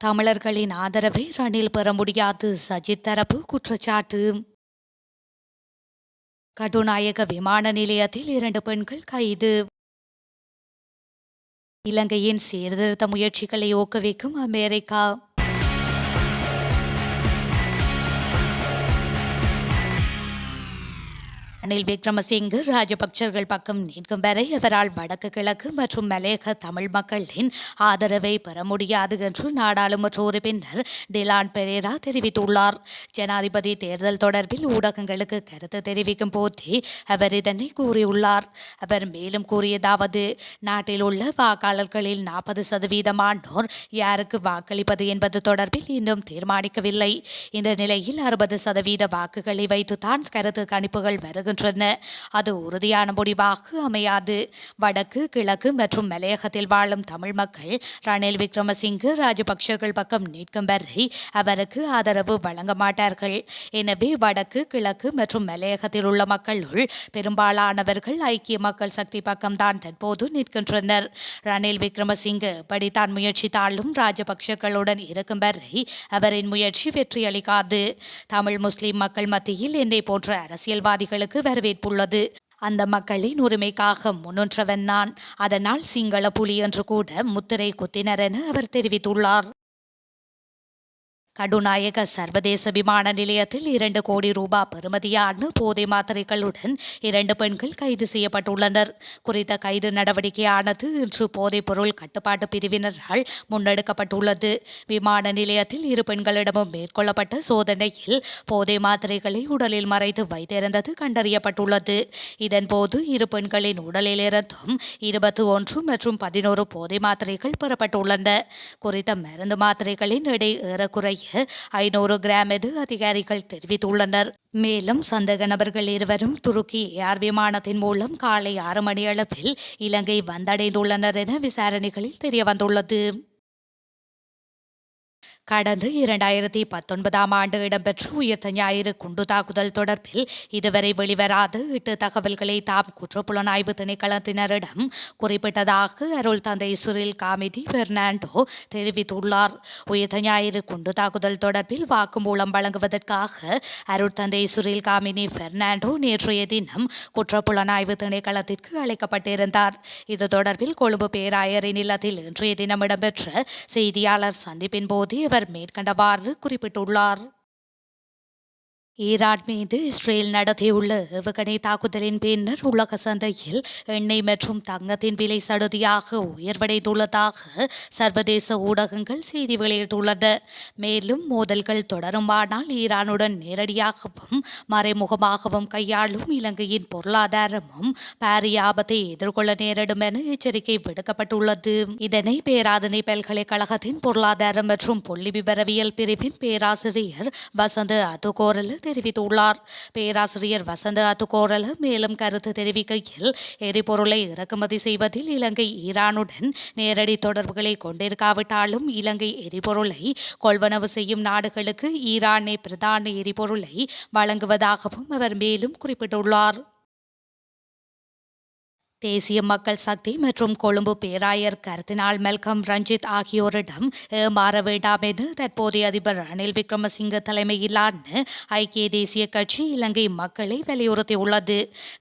தமிழர்களின் ஆதரவை ரணில் பெற முடியாது சஜித் தரப்பு குற்றச்சாட்டு. கட்டுநாயக்க விமான நிலையத்தில் 2 பெண்கள் கைது. இலங்கையின் சீர்திருத்த முயற்சிகளை ஊக்குவிக்கும் அமெரிக்கா. ரணில் விக்ரமசிங்கே ராஜபக்சர்கள் பக்கம் நிற்கும் வரை அவரால் வடக்கு கிழக்கு மற்றும் மலையக தமிழ் மக்களின் ஆதரவை பெற முடியாது என்று நாடாளுமன்ற உறுப்பினர் டிலான் பெரேரா தெரிவித்துள்ளார். ஜனாதிபதி தேர்தல் தொடர்பில் ஊடகங்களுக்கு கருத்து தெரிவிக்கும் போதே அவர் இதனை கூறியுள்ளார். அவர் மேலும் கூறியதாவது, நாட்டில் உள்ள வாக்காளர்களில் 40% யாருக்கு வாக்களிப்பது என்பது தொடர்பில் இன்னும் தீர்மானிக்கவில்லை. இந்த நிலையில் 60% வாக்குகளை வைத்துத்தான் கருத்து கணிப்புகள் வருகின்றன. அது உறுதியான முடிவாக அமையாது. வடக்கு கிழக்கு மற்றும் மலையகத்தில் வாழும் தமிழ் மக்கள் ரணில் விக்ரமசிங்கே ராஜபக்சர்கள் பக்கம் நிற்கும் வரை அவருக்கு ஆதரவு வழங்க மாட்டார்கள். எனவே வடக்கு கிழக்கு மற்றும் மலையகத்தில் உள்ள மக்களுள் பெரும்பாலானவர்கள் ஐக்கிய மக்கள் சக்தி பக்கம்தான் தற்போது நிற்கின்றனர். ரணில் விக்ரமசிங்கே படித்தான் முயற்சித்தாலும் ராஜபக்சர்களுடன் இருக்கும் வரை அவரின் முயற்சி வெற்றியளிக்காது. தமிழ் முஸ்லிம் மக்கள் மத்தியில் என்னை போன்ற அரசியல்வாதிகளுக்கு வரவேற்புள்ளது. அந்த மக்களின் உரிமைக்காக முன்னின்றவன் நான். அதனால் சிங்கள புலி என்று கூட முத்திரை குத்தினர் என அவர் தெரிவித்துள்ளார். கடுநாயக்க சர்வதேச விமான நிலையத்தில் 2 கோடி ரூபாய் பெறுமதியான போதை மாத்திரைகளுடன் 2 பெண்கள் கைது செய்யப்பட்டுள்ளனர். குறித்த கைது நடவடிக்கையானது இன்று போதைப் பொருள் கட்டுப்பாட்டு பிரிவினரால் முன்னெடுக்கப்பட்டுள்ளது. விமான நிலையத்தில் 2 பெண்களிடமும் மேற்கொள்ளப்பட்ட சோதனையில் போதை மாத்திரைகளை உடலில் மறைத்து வைத்திருந்தது கண்டறியப்பட்டுள்ளது. இதன்போது 2 பெண்களின் உடலிலிருந்தும் 21 மற்றும் 11 போதை மாத்திரைகள் பெறப்பட்டுள்ளன. குறித்த மருந்து மாத்திரைகளின் எடை ஏறக்குறைய 500 கிராம் என அதிகாரிகள் தெரிவித்துள்ளனர். மேலும் சந்தேக நபர்கள் இருவரும் துருக்கி ஏர் விமானத்தின் மூலம் காலை 6 மணியளவில் இலங்கை வந்தடைந்துள்ளனர் என விசாரணைகளில் தெரியவந்துள்ளது. கடந்த 2019ஆம் ஆண்டு இடம்பெற்ற உயிர்த்த ஞாயிறு குண்டு தாக்குதல் தொடர்பில் இதுவரை வெளிவராத 8 தகவல்களை தாம் குற்றப்புலனாய்வு திணைக்களத்தினரிடம் குறிப்பிட்டதாக அருள் தந்தை சிறில் காமிதி பெர்னாண்டோ தெரிவித்துள்ளார். உயிர்த்த ஞாயிறு குண்டு தாக்குதல் தொடர்பில் வாக்குமூலம் வழங்குவதற்காக அருள் தந்தை சிறில் காமினி பெர்னாண்டோ நேற்றைய தினம் குற்றப்புலனாய்வு திணைக்களத்திற்கு அழைக்கப்பட்டிருந்தார். இது தொடர்பில் கொழும்பு பேராயரின் இல்லத்தில் இன்றைய தினம் இடம்பெற்ற செய்தியாளர் சந்திப்பின் போது இவர் மேற்கண்டவாறு குறிப்பிட்டுள்ளார். ஈரான் மீது இஸ்ரேல் நடத்தியுள்ள ஏவுகணை தாக்குதலின் பின்னர் உலக சந்தையில் எண்ணெய் மற்றும் தங்கத்தின் விலை சடுதியாக உயர்வடைந்துள்ளதாக சர்வதேச ஊடகங்கள் செய்தி வெளியிட்டுள்ளன. மேலும் மோதல்கள் தொடருமானால் ஈரானுடன் நேரடியாகவும் மறைமுகமாகவும் கையாளும் இலங்கையின் பொருளாதாரமும் பாரிய ஆபத்தை எதிர்கொள்ள நேரிடும் என எச்சரிக்கை விடுக்கப்பட்டுள்ளது. இதனை பேராதனை பல்கலைக்கழகத்தின் பொருளாதாரம் மற்றும் புள்ளி விபரவியல் பிரிவின் பேராசிரியர் வசந்த அதுகோரல தெரிவித்துள்ளார். பேராசிரியர் வசந்த அதுகோரல மேலும் கருத்து தெரிவிக்கையில், எரிபொருளை இறக்குமதி செய்வதில் இலங்கை ஈரானுடன் நேரடி தொடர்புகளை கொண்டிருக்காவிட்டாலும் இலங்கை எரிபொருளை கொள்வனவு செய்யும் நாடுகளுக்கு ஈரானே பிரதான எரிபொருளை வழங்குவதாகவும் அவர் மேலும் குறிப்பிட்டுள்ளார். தேசிய மக்கள் சக்தி மற்றும் கொழும்பு பேராயர் கர்தினால் மெல்கம் ரஞ்சித் ஆகியோரிடம் மாற வேண்டாம் என தற்போதைய அதிபர் ரணில் விக்ரமசிங்கே தலைமையிலான ஐக்கிய தேசிய கட்சி இலங்கை மக்களை வலியுறுத்தியுள்ளது.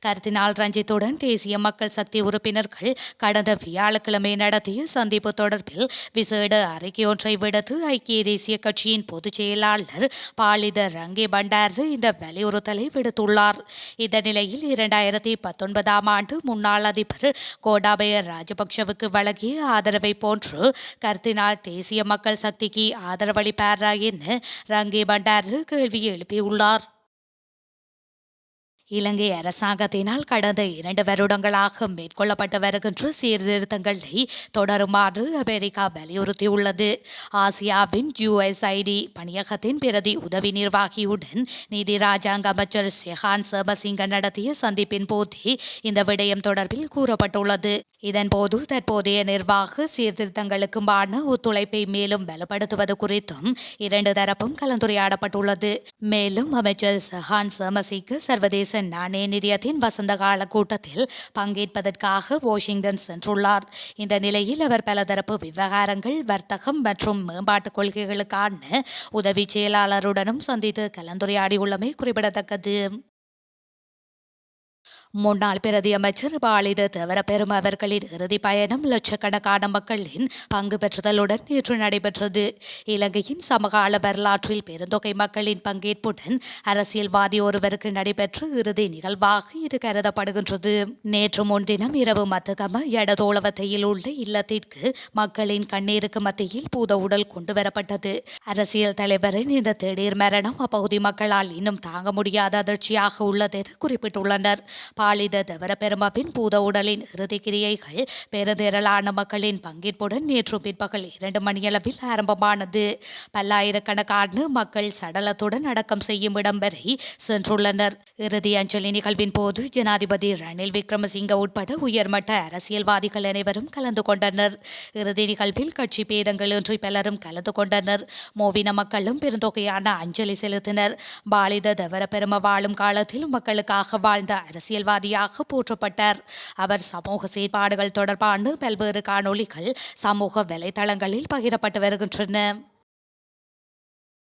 கர்தினால் ரஞ்சித்துடன் தேசிய மக்கள் சக்தி உறுப்பினர்கள் கடந்த வியாழக்கிழமை நடத்திய சந்திப்பு தொடர்பில் விசேட அறிக்கையொன்றை விடுத்து ஐக்கிய தேசிய கட்சியின் பொதுச் செயலாளர் பாலித ரங்கே பண்டார் இந்த வலியுறுத்தலை விடுத்துள்ளார். இந்த நிலையில் 2019ஆம் ஆண்டு முன்னாள் அதிபர் கோட்டாபய ராஜபக்சவுக்கு வழங்கிய ஆதரவை போன்று கர்தினால் தேசிய மக்கள் சக்திக்கு ஆதரவளிப்பாரா என ரங்கே பண்டார் கேள்வி எழுப்பியுள்ளார். இலங்கை அரசாங்கத்தினால் கடந்த 2 வருடங்களாக மேற்கொள்ளப்பட்டு வருகின்ற சீர்திருத்தங்களை தொடருமாறு அமெரிக்கா வலியுறுத்தியுள்ளது. ஆசியாவின் USAID பணியகத்தின் பிரதி உதவி நிர்வாகியுடன் நீதி ராஜாங்க அமைச்சர் ஷெஹான் சேமசிங்க நடத்திய சந்திப்பின் போதே இந்த விடயம் தொடர்பில் கூறப்பட்டுள்ளது. இதன்போது தற்போதைய நிர்வாக சீர்திருத்தங்களுக்குமான ஒத்துழைப்பை மேலும் பலப்படுத்துவது குறித்தும் 2 தரப்பும் கலந்துரையாடப்பட்டுள்ளது. மேலும் அமைச்சர் ஷெஹான் சேமசிங்க சர்வதேச நாணய நிதியத்தின் வசந்த கால கூட்டத்தில் பங்கேற்பதற்காக வாஷிங்டன் சென்றுள்ளார். இந்த நிலையில் அவர் பலதரப்பு விவகாரங்கள், வர்த்தகம் மற்றும் மேம்பாட்டுக் கொள்கைகளுக்கான உதவி செயலாளருடனும் சந்தித்து கலந்துரையாடியுள்ளமை குறிப்பிடத்தக்கது. முன்னாள் பிரதி அமைச்சர் பாலித தேவரபெரும அவர்களின் இறுதி பயணம் லட்சக்கணக்கான மக்களின் பங்கு பெற்றுதலுடன் நேற்று நடைபெற்றது. இலங்கையின் சமகால வரலாற்றில் பெருந்தொகை மக்களின் பங்கேற்புடன் அரசியல்வாதி ஒருவருக்கு நடைபெற்ற இறுதி நிகழ்வாக இது கருதப்படுகின்றது. நேற்று முன்தினம் இரவு மத்தகம எடதோளவத்தையில் உள்ள இல்லத்திற்கு மக்களின் கண்ணீருக்கு மத்தியில் பூத உடல் கொண்டுவரப்பட்டது. அரசியல் தலைவரின் இந்த திடீர் மரணம் அப்பகுதி மக்களால் இன்னும் தாங்க முடியாத அதிர்ச்சியாக உள்ளது என குறிப்பிட்டுள்ளனர். பாலித தேவரபெருமவின் பூத உடலின் இறுதி கிரியைகள் பெருந்திரளான மக்களின் பங்கேற்புடன் நேற்று பிற்பகல் 2 மணியளவில் ஆரம்பமானது. பல்லாயிரக்கணக்கான மக்கள் சடலத்துடன் அடக்கம் செய்யும் இடம் வரை சென்றுள்ளனர். இறுதி அஞ்சலி நிகழ்வின் போது ஜனாதிபதி ரணில் விக்ரமசிங்க உட்பட உயர்மட்ட அரசியல்வாதிகள் அனைவரும் கலந்து கொண்டனர். இறுதி நிகழ்வில் கட்சி பேதங்களின்றி பலரும் கலந்து கொண்டனர். மோவின மக்களும் பெருந்தொகையான அஞ்சலி செலுத்தினர். பாலித தேவரபெரும வாழும் காலத்தில் மக்களுக்காக வாழ்ந்த அரசியல்வாதியாக போற்றப்பட்டார். அவர் சமூக செயற்பாடுகள் தொடர்பான பல்வேறு காணொளிகள் சமூக வலைதளங்களில் பகிரப்பட்டு வருகின்றன.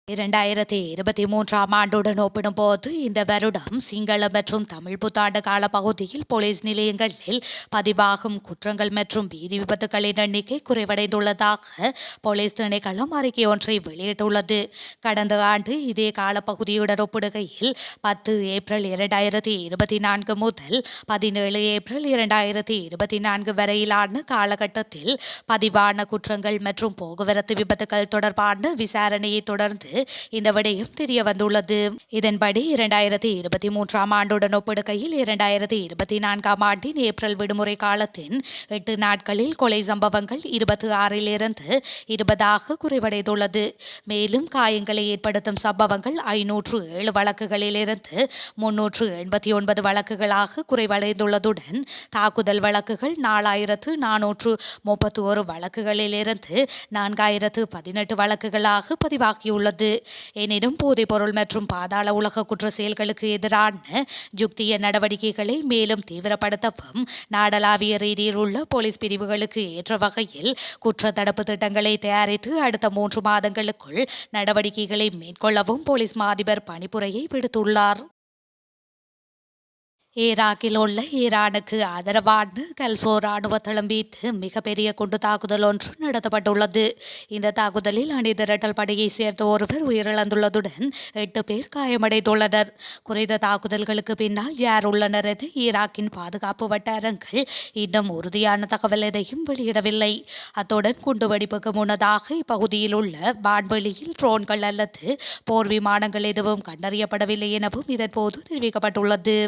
2023ஆம் ஆண்டுடன் ஒப்பிடும்போது இந்த வருடம் சிங்கள மற்றும் தமிழ் புத்தாண்டு கால பகுதியில் போலீஸ் நிலையங்களில் பதிவாகும் குற்றங்கள் மற்றும் வீதி விபத்துகளின் எண்ணிக்கை குறைவடைந்துள்ளதாக போலீஸ் திணைக்களம் அறிக்கை ஒன்றை வெளியிட்டுள்ளது. கடந்த ஆண்டு இதே காலப்பகுதியுடன் ஒப்பிடுகையில் 10 ஏப்ரல் 2024 முதல் 17 ஏப்ரல் 2024 வரையிலான காலகட்டத்தில் பதிவான குற்றங்கள் மற்றும் போக்குவரத்து விபத்துகள் தொடர்பான விசாரணையை தொடர்ந்து இந்த விடயம் தெரிய வந்துள்ளது. இதன்படி 2023ஆம் ஆண்டுடன் ஒப்பிடுகையில் 2024ஆம் ஆண்டின் ஏப்ரல் விடுமுறை காலத்தின் 8 நாட்களில் கொலை சம்பவங்கள் 26இலிருந்து 20ஆக குறைவடைந்துள்ளது. மேலும் காயங்களை ஏற்படுத்தும் சம்பவங்கள் 507 வழக்குகளிலிருந்து 389 வழக்குகளாக குறைவடைந்துள்ளதுடன் தாக்குதல் வழக்குகள் 4431 வழக்குகளிலிருந்து 4018 வழக்குகளாக பதிவாகியுள்ளது. எனினும் போதைப்பொருள் மற்றும் பாதாள உலக குற்ற செயல்களுக்கு எதிரான யுக்திய நடவடிக்கைகளை மேலும் தீவிரப்படுத்தவும் நாடளாவிய ரீதியில் உள்ள போலீஸ் பிரிவுகளுக்கு ஏற்ற வகையில் குற்ற தடுப்பு திட்டங்களை தயாரித்து அடுத்த 3 மாதங்களுக்குள் நடவடிக்கைகளை மேற்கொள்ளவும் போலீஸ் மாதிபர் பணிப்புரையை விடுத்துள்ளார். ஈராக்கில் உள்ள ஈரானுக்கு ஆதரவான கல்சோ ராணுவ தளம் மீது மிகப்பெரிய குண்டு தாக்குதல் ஒன்று நடத்தப்பட்டுள்ளது. இந்த தாக்குதலில் அணிதிரட்டல் படையை சேர்ந்த ஒருவர் உயிரிழந்துள்ளதுடன் 8 பேர் காயமடைந்துள்ளனர். குறித்த தாக்குதல்களுக்கு பின்னால் யார் உள்ளனர் என ஈராக்கின் பாதுகாப்பு வட்டாரங்கள் இன்னும் உறுதியான தகவல் எதையும் வெளியிடவில்லை. அத்துடன் குண்டுவெடிப்புக்கு முன்னதாக இப்பகுதியில் உள்ள வான்வெளியில் ட்ரோன்கள் அல்லது போர் விமானங்கள் எதுவும் கண்டறியப்படவில்லை எனவும் இதன்போது தெரிவிக்கப்பட்டுள்ளது.